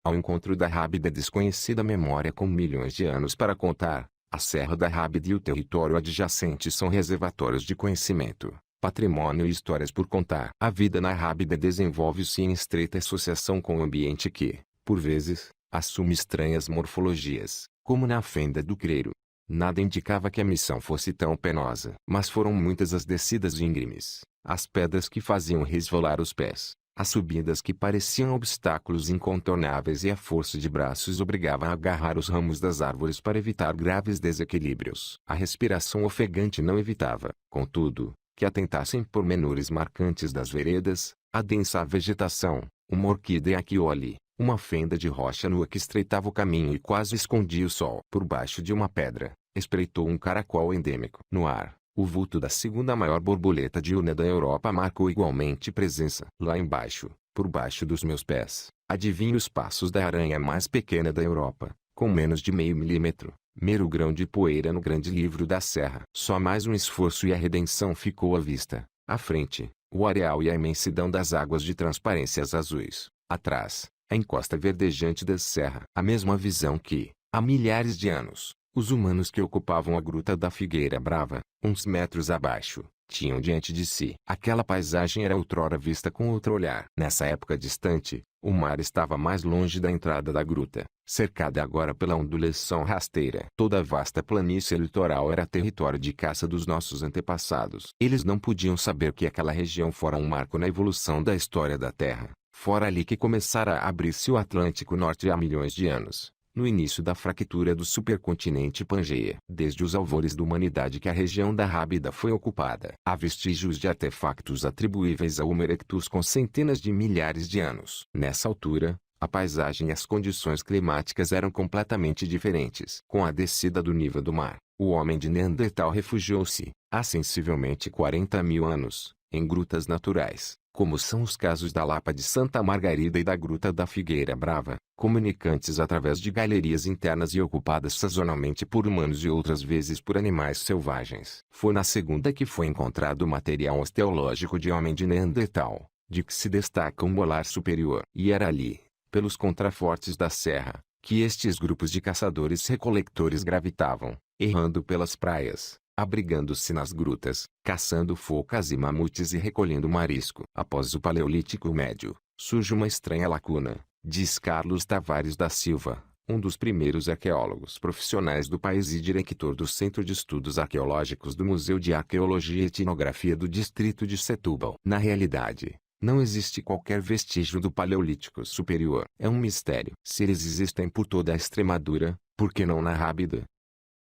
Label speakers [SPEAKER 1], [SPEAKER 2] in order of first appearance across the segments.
[SPEAKER 1] ao encontro da rábida desconhecida memória com milhões de anos para contar. A Serra da Rábida e o território adjacente são reservatórios de conhecimento, patrimônio e histórias por contar. A vida na Rábida desenvolve-se em estreita associação com o ambiente que, por vezes, assume estranhas morfologias, como na fenda do Creiro. Nada indicava que a missão fosse tão penosa. Mas foram muitas as descidas íngremes, as pedras que faziam resvalar os pés, as subidas que pareciam obstáculos incontornáveis e a força de braços obrigava a agarrar os ramos das árvores para evitar graves desequilíbrios. A respiração ofegante não evitava, contudo, que atentassem pormenores marcantes das veredas, a densa vegetação, uma orquídea aqui ou ali, uma fenda de rocha nua que estreitava o caminho e quase escondia o sol. Por baixo de uma pedra, espreitou um caracol endêmico. No ar, o vulto da segunda maior borboleta diurna da Europa marcou igualmente presença. Lá embaixo, por baixo dos meus pés, adivinhe os passos da aranha mais pequena da Europa, com menos de meio milímetro, mero grão de poeira no grande livro da serra. Só mais um esforço e a redenção ficou à vista. À frente, o areal e a imensidão das águas de transparências azuis. Atrás, a encosta verdejante da serra. A mesma visão que, há milhares de anos, os humanos que ocupavam a gruta da Figueira Brava, uns metros abaixo, tinham diante de si. Aquela paisagem era outrora vista com outro olhar. Nessa época distante, o mar estava mais longe da entrada da gruta, cercada agora pela ondulação rasteira. Toda a vasta planície litoral era território de caça dos nossos antepassados. Eles não podiam saber que aquela região fora um marco na evolução da história da Terra. Fora ali que começara a abrir-se o Atlântico Norte há milhões de anos, no início da fractura do supercontinente Pangeia. Desde os alvores da humanidade que a região da Rábida foi ocupada, há vestígios de artefactos atribuíveis a Homo erectus com centenas de milhares de anos. Nessa altura, a paisagem e as condições climáticas eram completamente diferentes. Com a descida do nível do mar, o homem de Neandertal refugiou-se, há sensivelmente 40.000 anos, em grutas naturais, como são os casos da Lapa de Santa Margarida e da Gruta da Figueira Brava, comunicantes através de galerias internas e ocupadas sazonalmente por humanos e outras vezes por animais selvagens. Foi na segunda que foi encontrado material osteológico de homem de Neandertal, de que se destaca um molar superior. E era ali, pelos contrafortes da serra, que estes grupos de caçadores-recolectores gravitavam, errando pelas praias, abrigando-se nas grutas, caçando focas e mamutes e recolhendo marisco. Após o Paleolítico Médio, surge uma estranha lacuna, diz Carlos Tavares da Silva, um dos primeiros arqueólogos profissionais do país e diretor do Centro de Estudos Arqueológicos do Museu de Arqueologia e Etnografia do Distrito de Setúbal. Na realidade, não existe qualquer vestígio do Paleolítico Superior. É um mistério. Se eles existem por toda a Extremadura, por que não na Rábida?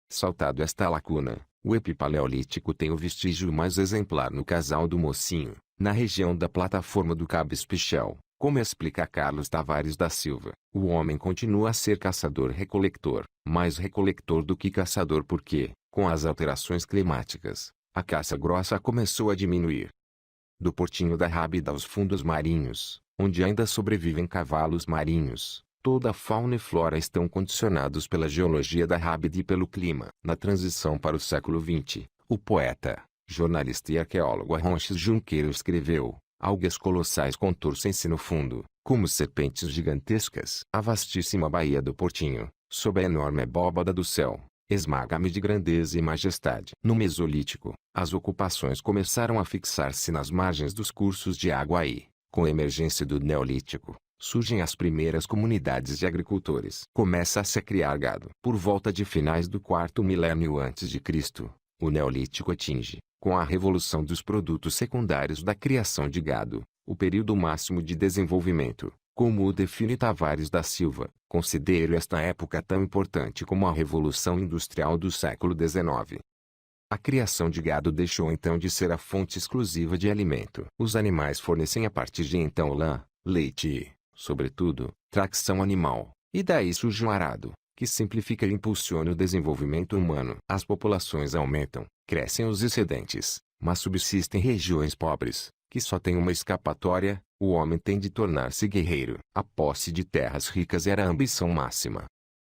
[SPEAKER 1] Saltado esta lacuna, o Epipaleolítico tem o vestígio mais exemplar no Casal do Mocinho, na região da plataforma do Cabo Espichel. Como explica Carlos Tavares da Silva, o homem continua a ser caçador-recolector, mais recolector do que caçador porque, com as alterações climáticas, a caça grossa começou a diminuir. Do Portinho da Rábida aos fundos marinhos, onde ainda sobrevivem cavalos marinhos, toda a fauna e flora estão condicionados pela geologia da Rábida e pelo clima. Na transição para o século XX, o poeta, jornalista e arqueólogo Arronches Junqueiro escreveu: algas colossais contorcem-se no fundo, como serpentes gigantescas. A vastíssima baía do Portinho, sob a enorme abóbada do céu, esmaga-me de grandeza e majestade. No Mesolítico, as ocupações começaram a fixar-se nas margens dos cursos de água e, com a emergência do Neolítico, surgem as primeiras comunidades de agricultores. Começa-se a criar gado. Por volta de finais do quarto milênio antes de Cristo, o Neolítico atinge, com a revolução dos produtos secundários da criação de gado, o período máximo de desenvolvimento. Como o define Tavares da Silva, considero esta época tão importante como a Revolução Industrial do século XIX. A criação de gado deixou então de ser a fonte exclusiva de alimento. Os animais fornecem a partir de então lã, leite e, sobretudo, tração animal, e daí surge o arado, que simplifica e impulsiona o desenvolvimento humano. As populações aumentam, crescem os excedentes, mas subsistem regiões pobres, que só têm uma escapatória: o homem tem de tornar-se guerreiro. A posse de terras ricas era a ambição máxima.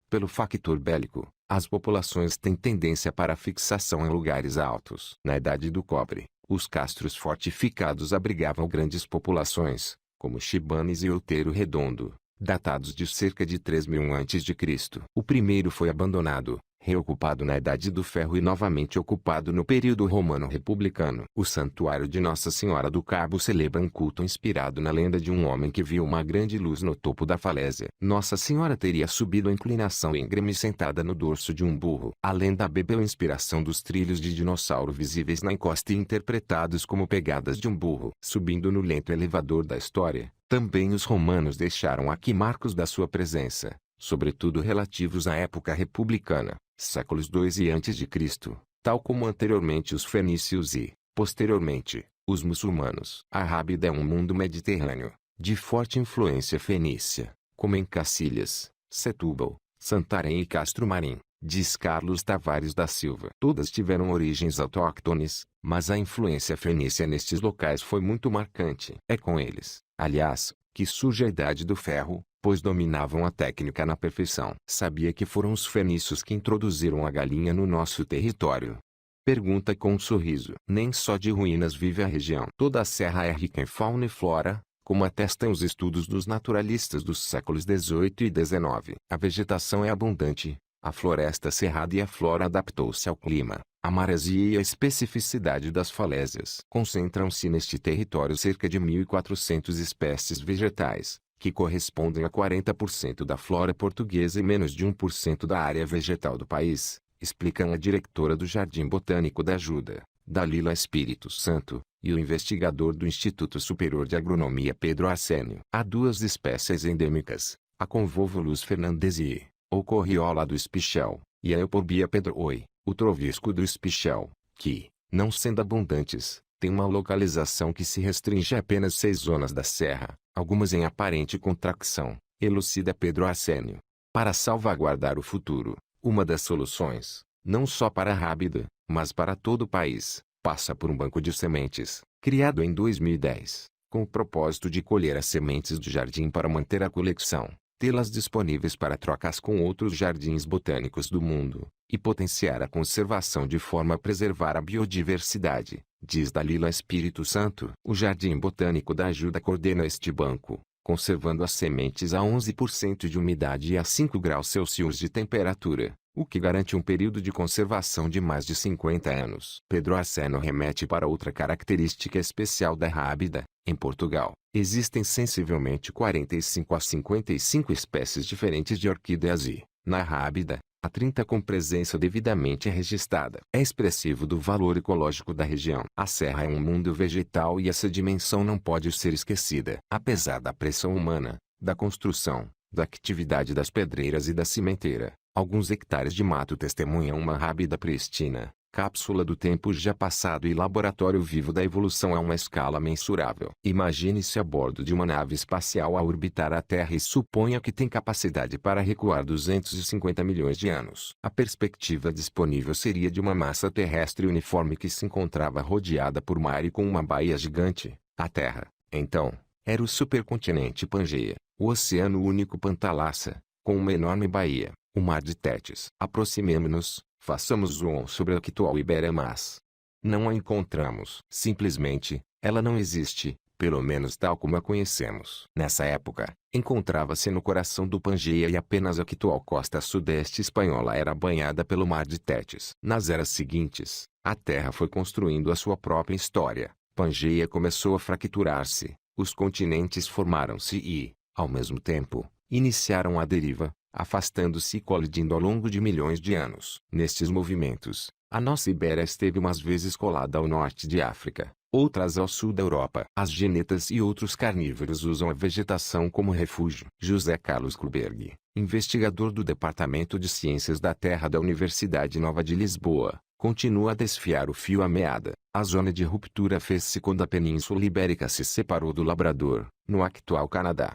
[SPEAKER 1] Pelo factor bélico, as populações têm tendência para a fixação em lugares altos. Na Idade do Cobre, os castros fortificados abrigavam grandes populações, como Chibanes e Outeiro Redondo, datados de cerca de 3000 a.C. O primeiro foi abandonado, reocupado na Idade do Ferro e novamente ocupado no período romano-republicano. O Santuário de Nossa Senhora do Carmo celebra um culto inspirado na lenda de um homem que viu uma grande luz no topo da falésia. Nossa Senhora teria subido a inclinação íngreme sentada no dorso de um burro. A lenda bebeu inspiração dos trilhos de dinossauro visíveis na encosta e interpretados como pegadas de um burro. Subindo no lento elevador da história, também os romanos deixaram aqui marcos da sua presença, sobretudo relativos à época republicana, séculos II e a.C., tal como anteriormente os fenícios e, posteriormente, os muçulmanos. A Rábida é um mundo mediterrâneo, de forte influência fenícia, como em Cacilhas, Setúbal, Santarém e Castro Marim, diz Carlos Tavares da Silva. Todas tiveram origens autóctones, mas a influência fenícia nestes locais foi muito marcante. É com eles, aliás, que surge a Idade do Ferro, pois dominavam a técnica na perfeição. Sabia que foram os fenícios que introduziram a galinha no nosso território? Pergunta com um sorriso. Nem só de ruínas vive a região. Toda a serra é rica em fauna e flora, como atestam os estudos dos naturalistas dos séculos XVIII e XIX. A vegetação é abundante, a floresta cerrada e a flora adaptou-se ao clima, a maresia e a especificidade das falésias. Concentram-se neste território cerca de 1.400 espécies vegetais, que correspondem a 40% da flora portuguesa e menos de 1% da área vegetal do país, explica a diretora do Jardim Botânico da Ajuda, Dalila Espírito Santo, e o investigador do Instituto Superior de Agronomia Pedro Arsénio. Há duas espécies endêmicas, a Convolvulus fernandezii, ou corriola do espichel, e a Euphorbia pedrooi, o trovisco do espichel, que, não sendo abundantes, têm uma localização que se restringe a apenas 6 zonas da serra, algumas em aparente contracção, elucida Pedro Arsénio. Para salvaguardar o futuro, uma das soluções, não só para a Rábida, mas para todo o país, passa por um banco de sementes, criado em 2010, com o propósito de colher as sementes do jardim para manter a coleção, tê-las disponíveis para trocas com outros jardins botânicos do mundo, e potenciar a conservação de forma a preservar a biodiversidade, diz Dalila Espírito Santo. O Jardim Botânico da Ajuda coordena este banco, conservando as sementes a 11% de umidade e a 5 graus Celsius de temperatura, o que garante um período de conservação de mais de 50 anos. Pedro Arsénio remete para outra característica especial da Rábida. Em Portugal, existem sensivelmente 45 a 55 espécies diferentes de orquídeas e, na Rábida, há 30 com presença devidamente registrada. É expressivo do valor ecológico da região. A serra é um mundo vegetal e essa dimensão não pode ser esquecida. Apesar da pressão humana, da construção, da atividade das pedreiras e da cimenteira, alguns hectares de mato testemunham uma Rábida prístina, cápsula do tempo já passado e laboratório vivo da evolução a uma escala mensurável. Imagine-se a bordo de uma nave espacial a orbitar a Terra e suponha que tem capacidade para recuar 250 milhões de anos. A perspectiva disponível seria de uma massa terrestre uniforme que se encontrava rodeada por mar e com uma baía gigante. A Terra, então, era o supercontinente Pangeia, o Oceano Único Pantalassa, com uma enorme baía, o Mar de Tétis. Aproximemo-nos. Façamos zoom sobre a atual Ibéria, mas não a encontramos. Simplesmente, ela não existe, pelo menos tal como a conhecemos. Nessa época, encontrava-se no coração do Pangeia e apenas a atual costa sudeste espanhola era banhada pelo Mar de Tétis. Nas eras seguintes, a Terra foi construindo a sua própria história. Pangeia começou a fracturar-se, os continentes formaram-se e, ao mesmo tempo, iniciaram a deriva, afastando-se e colidindo ao longo de milhões de anos. Nestes movimentos, a nossa Ibéria esteve umas vezes colada ao norte de África, outras ao sul da Europa. As genetas e outros carnívoros usam a vegetação como refúgio. José Carlos Kluberg, investigador do Departamento de Ciências da Terra da Universidade Nova de Lisboa, continua a desfiar o fio à meada. A zona de ruptura fez-se quando a Península Ibérica se separou do Labrador, no atual Canadá.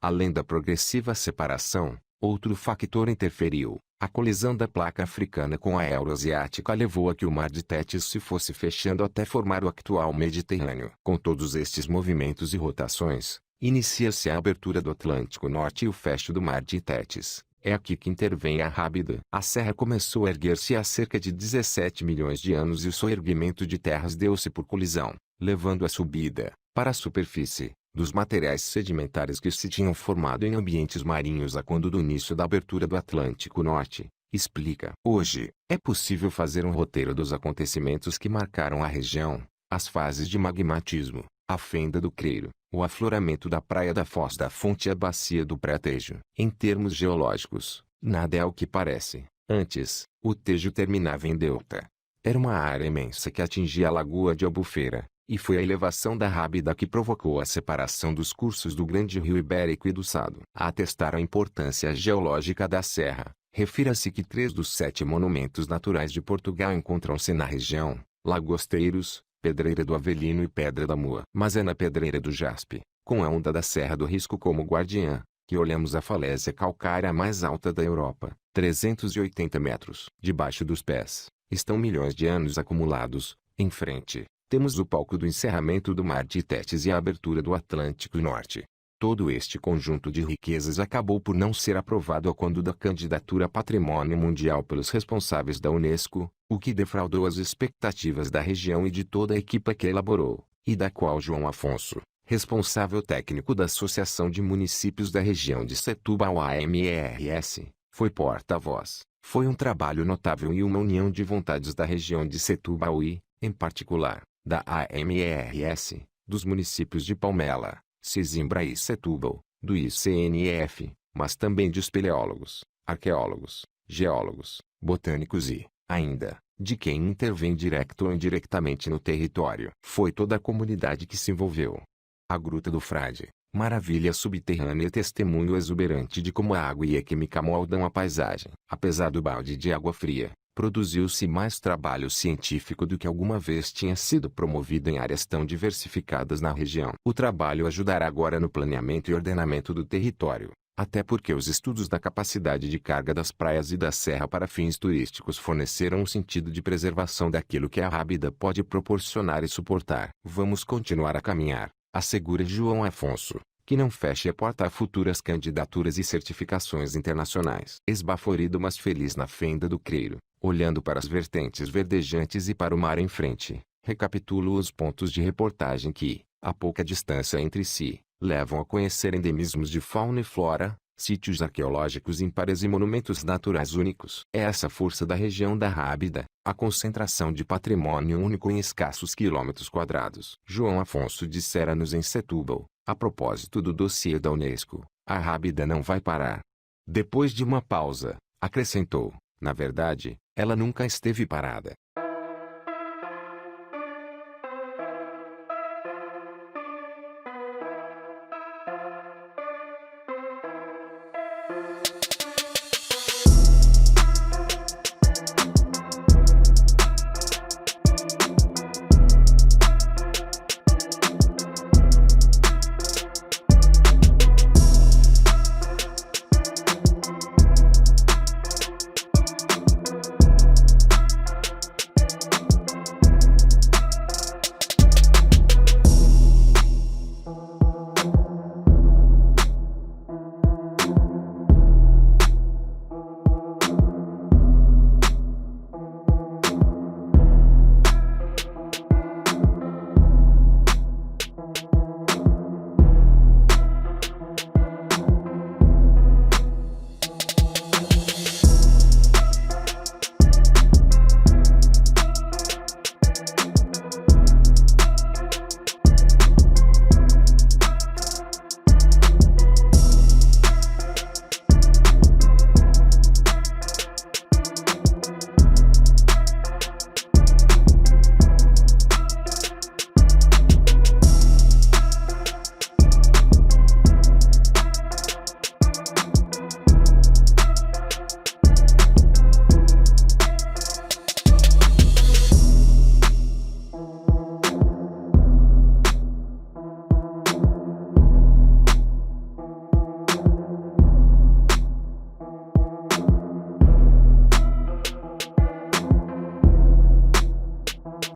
[SPEAKER 1] Além da progressiva separação, outro factor interferiu. A colisão da placa africana com a euroasiática levou a que o Mar de Tétis se fosse fechando até formar o atual Mediterrâneo. Com todos estes movimentos e rotações, inicia-se a abertura do Atlântico Norte e o fecho do Mar de Tétis. É aqui que intervém a Rábida. A serra começou a erguer-se há cerca de 17 milhões de anos e o soerguimento de terras deu-se por colisão, levando a subida, para a superfície, dos materiais sedimentares que se tinham formado em ambientes marinhos a quando do início da abertura do Atlântico Norte, explica. Hoje, é possível fazer um roteiro dos acontecimentos que marcaram a região, as fases de magmatismo, a fenda do Creiro, o afloramento da Praia da Foz da Fonte e a bacia do Pré-Tejo. Em termos geológicos, nada é o que parece. Antes, o Tejo terminava em delta. Era uma área imensa que atingia a Lagoa de Albufeira, e foi a elevação da Rábida que provocou a separação dos cursos do Grande Rio Ibérico e do Sado. A atestar a importância geológica da serra, refira-se que 3 dos 7 monumentos naturais de Portugal encontram-se na região: Lagosteiros, Pedreira do Avelino e Pedra da Moa. Mas é na Pedreira do Jaspe, com a onda da Serra do Risco como guardiã, que olhamos a falésia calcária mais alta da Europa, 380 metros. Debaixo dos pés, estão milhões de anos acumulados. Em frente, temos o palco do encerramento do Mar de Tétis e a abertura do Atlântico Norte. Todo este conjunto de riquezas acabou por não ser aprovado a quando da candidatura a Patrimônio Mundial pelos responsáveis da Unesco, o que defraudou as expectativas da região e de toda a equipa que elaborou, e da qual João Afonso, responsável técnico da Associação de Municípios da Região de Setúbal AMRS, foi porta-voz. Foi um trabalho notável e uma união de vontades da região de Setúbal e, em particular, da AMRS, dos municípios de Palmela, Sesimbra e Setúbal, do ICNF, mas também de espeleólogos, arqueólogos, geólogos, botânicos e, ainda, de quem intervém direta ou indiretamente no território. Foi toda a comunidade que se envolveu. A Gruta do Frade, maravilha subterrânea e testemunho exuberante de como a água e a química moldam a paisagem. Apesar do balde de água fria, produziu-se mais trabalho científico do que alguma vez tinha sido promovido em áreas tão diversificadas na região. O trabalho ajudará agora no planeamento e ordenamento do território, até porque os estudos da capacidade de carga das praias e da serra para fins turísticos forneceram um sentido de preservação daquilo que a Rábida pode proporcionar e suportar. Vamos continuar a caminhar, assegura João Afonso, que não feche a porta a futuras candidaturas e certificações internacionais. Esbaforido mas feliz na fenda do Creiro, olhando para as vertentes verdejantes e para o mar em frente, recapitulo os pontos de reportagem que, a pouca distância entre si, levam a conhecer endemismos de fauna e flora, sítios arqueológicos ímpares e monumentos naturais únicos. É essa a força da região da Rábida, a concentração de patrimônio único em escassos quilômetros quadrados. João Afonso dissera-nos em Setúbal, a propósito do dossiê da Unesco: a Rábida não vai parar. Depois de uma pausa, acrescentou: na verdade, ela nunca esteve parada.